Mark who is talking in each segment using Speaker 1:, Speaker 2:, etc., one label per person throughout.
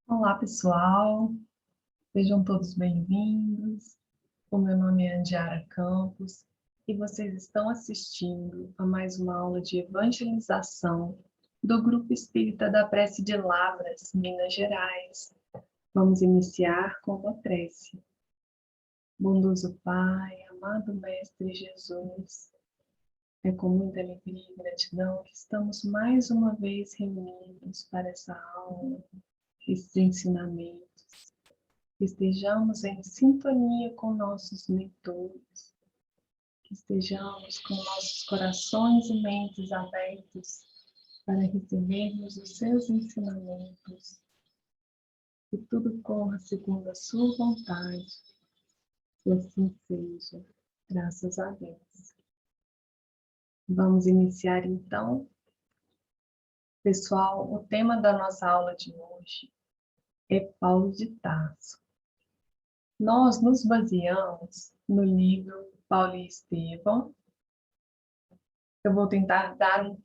Speaker 1: Olá, pessoal. Sejam todos bem-vindos. O meu nome é Andiara Campos e vocês estão assistindo a mais uma aula de evangelização do Grupo Espírita da Prece de Lavras, Minas Gerais. Vamos iniciar com uma prece. Bondoso Pai, amado Mestre Jesus, é com muita alegria e gratidão que estamos mais uma vez reunidos para essa aula, esses ensinamentos. Que estejamos em sintonia com nossos mentores, que estejamos com nossos corações e mentes abertos para recebermos os seus ensinamentos, que tudo corra segundo a sua vontade, e assim seja, graças a Deus. Vamos iniciar então. Pessoal, o tema da nossa aula de hoje é Paulo de Tarso. Nós nos baseamos no livro Paulo e Estevão. Eu vou tentar dar um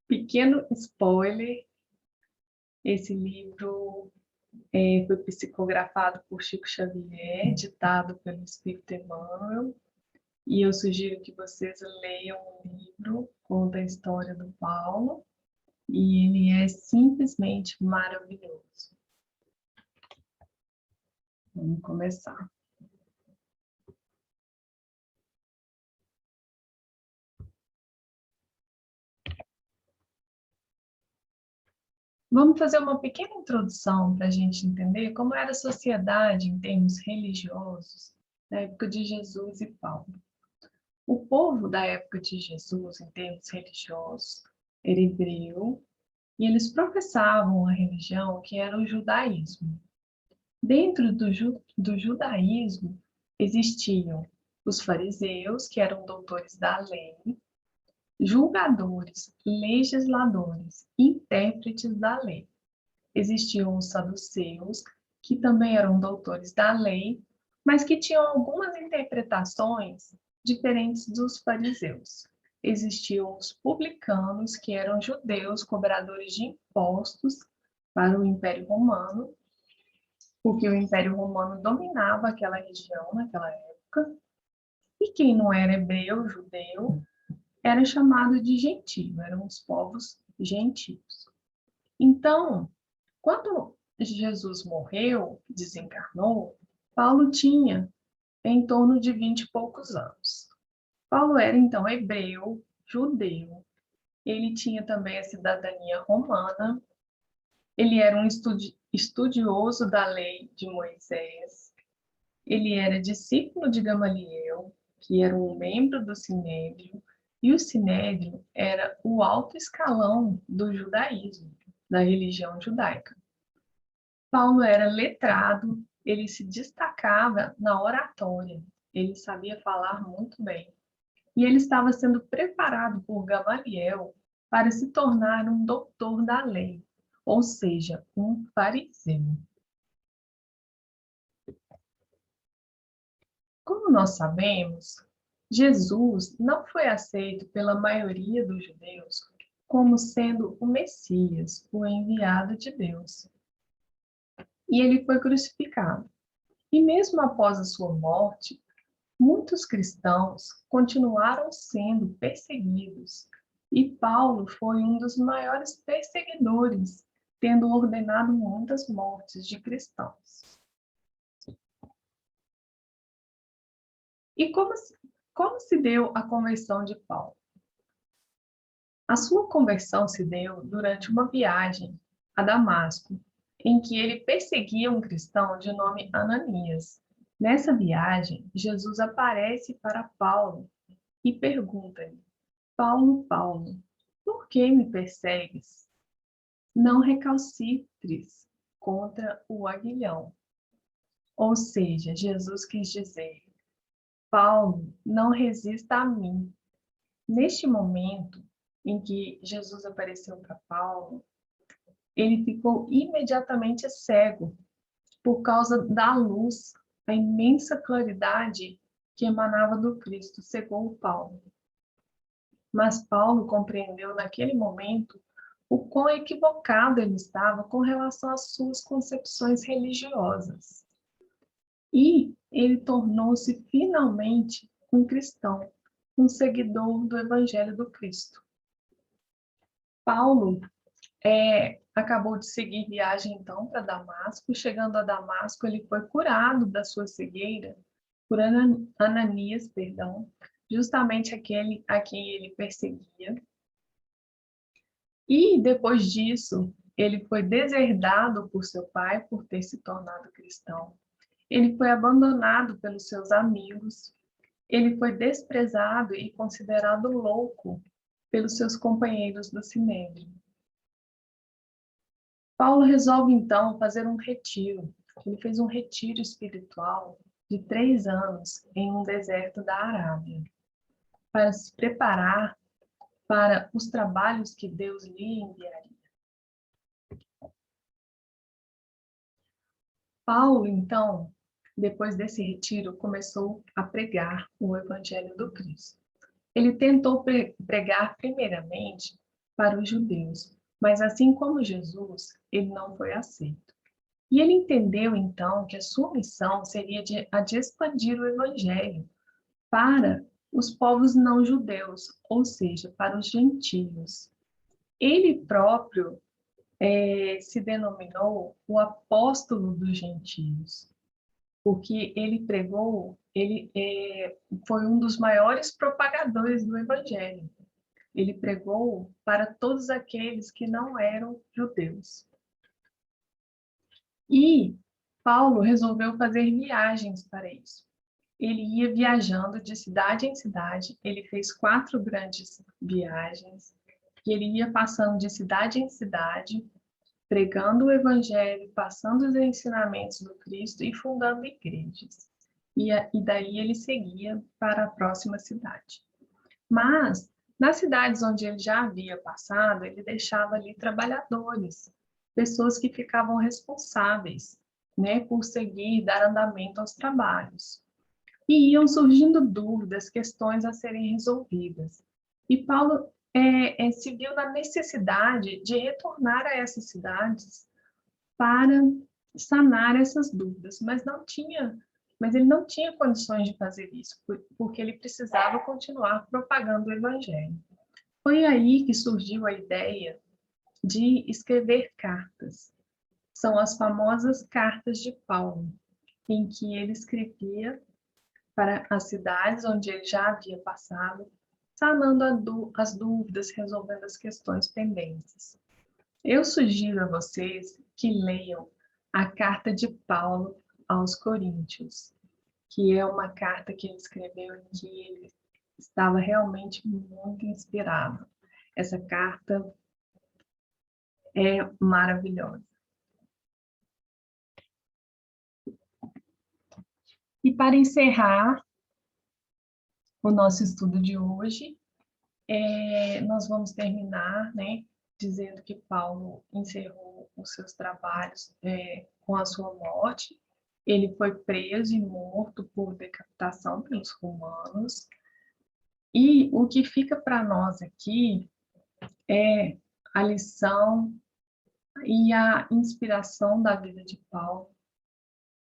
Speaker 1: pequeno spoiler. Esse livro foi psicografado por Chico Xavier, ditado pelo Espírito Emmanuel, e eu sugiro que vocês leiam o livro, conta a história do Paulo, e ele é simplesmente maravilhoso. Vamos começar. Vamos fazer uma pequena introdução para a gente entender como era a sociedade em termos religiosos na época de Jesus e Paulo. O povo da época de Jesus, em termos religiosos, era hebreu e eles professavam a religião que era o judaísmo. Dentro do judaísmo existiam os fariseus, que eram doutores da lei, julgadores, legisladores, intérpretes da lei. Existiam os saduceus, que também eram doutores da lei, mas que tinham algumas interpretações diferentes dos fariseus. Existiam os publicanos, que eram judeus cobradores de impostos para o Império Romano, porque o Império Romano dominava aquela região naquela época, e quem não era hebreu, judeu, era chamado de gentio, eram os povos gentios. Então, quando Jesus morreu, desencarnou, Paulo tinha em torno de 20 e poucos anos. Paulo era então hebreu, judeu. Ele tinha também a cidadania romana. Ele era um estudioso da lei de Moisés. Ele era discípulo de Gamaliel, que era um membro do Sinédrio, e o Sinédrio era o alto escalão do judaísmo, da religião judaica. Paulo era letrado, ele se destacava na oratória, ele sabia falar muito bem. E ele estava sendo preparado por Gamaliel para se tornar um doutor da lei, ou seja, um fariseu. Como nós sabemos, Jesus não foi aceito pela maioria dos judeus como sendo o Messias, o enviado de Deus. E ele foi crucificado. E mesmo após a sua morte, muitos cristãos continuaram sendo perseguidos, e Paulo foi um dos maiores perseguidores, tendo ordenado muitas mortes de cristãos. E como se deu a conversão de Paulo? A sua conversão se deu durante uma viagem a Damasco, em que ele perseguia um cristão de nome Ananias. Nessa viagem, Jesus aparece para Paulo e pergunta-lhe: Paulo, Paulo, por que me persegues? Não recalcitres contra o aguilhão. Ou seja, Jesus quis dizer: Paulo, não resista a mim. Neste momento em que Jesus apareceu para Paulo, ele ficou imediatamente cego por causa da luz, a imensa claridade que emanava do Cristo cegou Paulo. Mas Paulo compreendeu naquele momento o quão equivocado ele estava com relação às suas concepções religiosas. E ele tornou-se finalmente um cristão, um seguidor do Evangelho do Cristo. Paulo acabou de seguir viagem então para Damasco. Chegando a Damasco, ele foi curado da sua cegueira por Ananias, justamente aquele a quem ele perseguia. E depois disso, ele foi deserdado por seu pai por ter se tornado cristão. Ele foi abandonado pelos seus amigos. Ele foi desprezado e considerado louco pelos seus companheiros do Sinédrio. Paulo resolve então fazer um retiro. Ele fez um retiro espiritual de 3 anos em um deserto da Arábia, para se preparar para os trabalhos que Deus lhe enviaria. Paulo, então, depois desse retiro, começou a pregar o Evangelho do Cristo. Ele tentou pregar primeiramente para os judeus, mas assim como Jesus, ele não foi aceito. E ele entendeu, então, que a sua missão seria a de expandir o Evangelho para os povos não judeus, ou seja, para os gentios. Ele próprio se denominou o apóstolo dos gentios, porque ele pregou, ele foi um dos maiores propagadores do Evangelho. Ele pregou para todos aqueles que não eram judeus. E Paulo resolveu fazer viagens para isso. Ele ia viajando de cidade em cidade, ele fez 4 grandes viagens, e ele ia passando de cidade em cidade, pregando o Evangelho, passando os ensinamentos do Cristo e fundando igrejas. E daí ele seguia para a próxima cidade. Mas, nas cidades onde ele já havia passado, ele deixava ali trabalhadores, pessoas que ficavam responsáveis, né, por seguir e dar andamento aos trabalhos. E iam surgindo dúvidas, questões a serem resolvidas. E Paulo se viu na necessidade de retornar a essas cidades para sanar essas dúvidas, mas ele não tinha condições de fazer isso, porque ele precisava continuar propagando o Evangelho. Foi aí que surgiu a ideia de escrever cartas. São as famosas cartas de Paulo, em que ele escrevia para as cidades onde ele já havia passado, sanando as dúvidas, resolvendo as questões pendentes. Eu sugiro a vocês que leiam a carta de Paulo aos Coríntios, que é uma carta que ele escreveu em que ele estava realmente muito inspirado. Essa carta é maravilhosa. E para encerrar o nosso estudo de hoje, nós vamos terminar, né, dizendo que Paulo encerrou os seus trabalhos com a sua morte. Ele foi preso e morto por decapitação pelos romanos. E o que fica para nós aqui é a lição e a inspiração da vida de Paulo,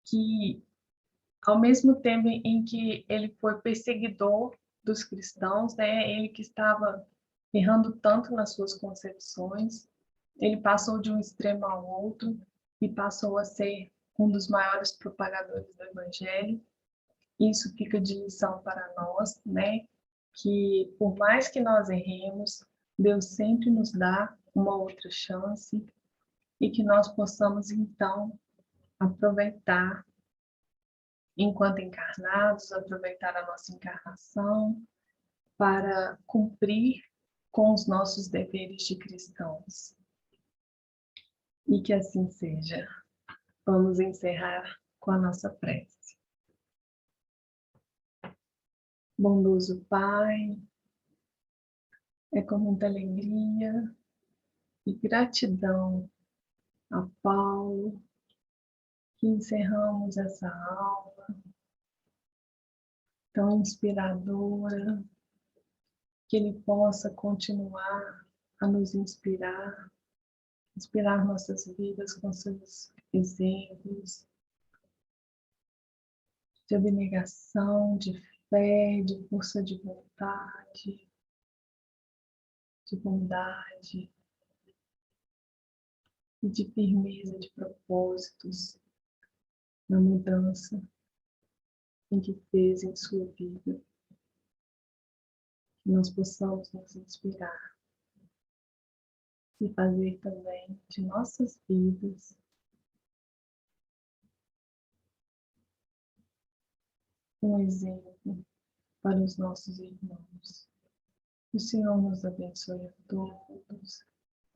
Speaker 1: que ao mesmo tempo em que ele foi perseguidor dos cristãos, né, ele que estava errando tanto nas suas concepções, ele passou de um extremo ao outro e passou a ser um dos maiores propagadores do Evangelho. Isso fica de lição para nós, né? Que por mais que nós erremos, Deus sempre nos dá uma outra chance e que nós possamos então aproveitar enquanto encarnados, aproveitar a nossa encarnação para cumprir com os nossos deveres de cristãos. E que assim seja. Vamos encerrar com a nossa prece. Bondoso Pai, é com muita alegria e gratidão a Paulo que encerramos essa aula tão inspiradora, que ele possa continuar a nos inspirar nossas vidas com seus exemplos de abnegação, de fé, de força de vontade, de bondade e de firmeza de propósitos na mudança em que fez em sua vida. Que nós possamos nos inspirar e fazer também de nossas vidas um exemplo para os nossos irmãos. Que o Senhor nos abençoe a todos,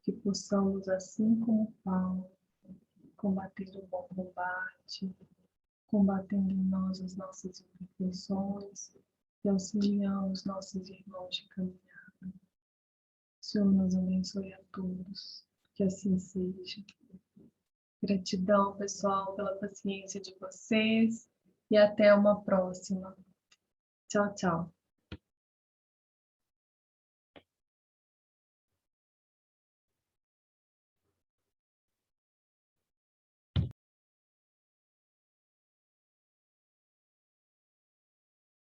Speaker 1: que possamos, assim como Paulo, combater o bom combate, combatendo em nós as nossas imperfeições e auxiliando os nossos irmãos de caminhada. O Senhor nos abençoe a todos, que assim seja. Gratidão, pessoal, pela paciência de vocês e até uma próxima. Tchau, tchau.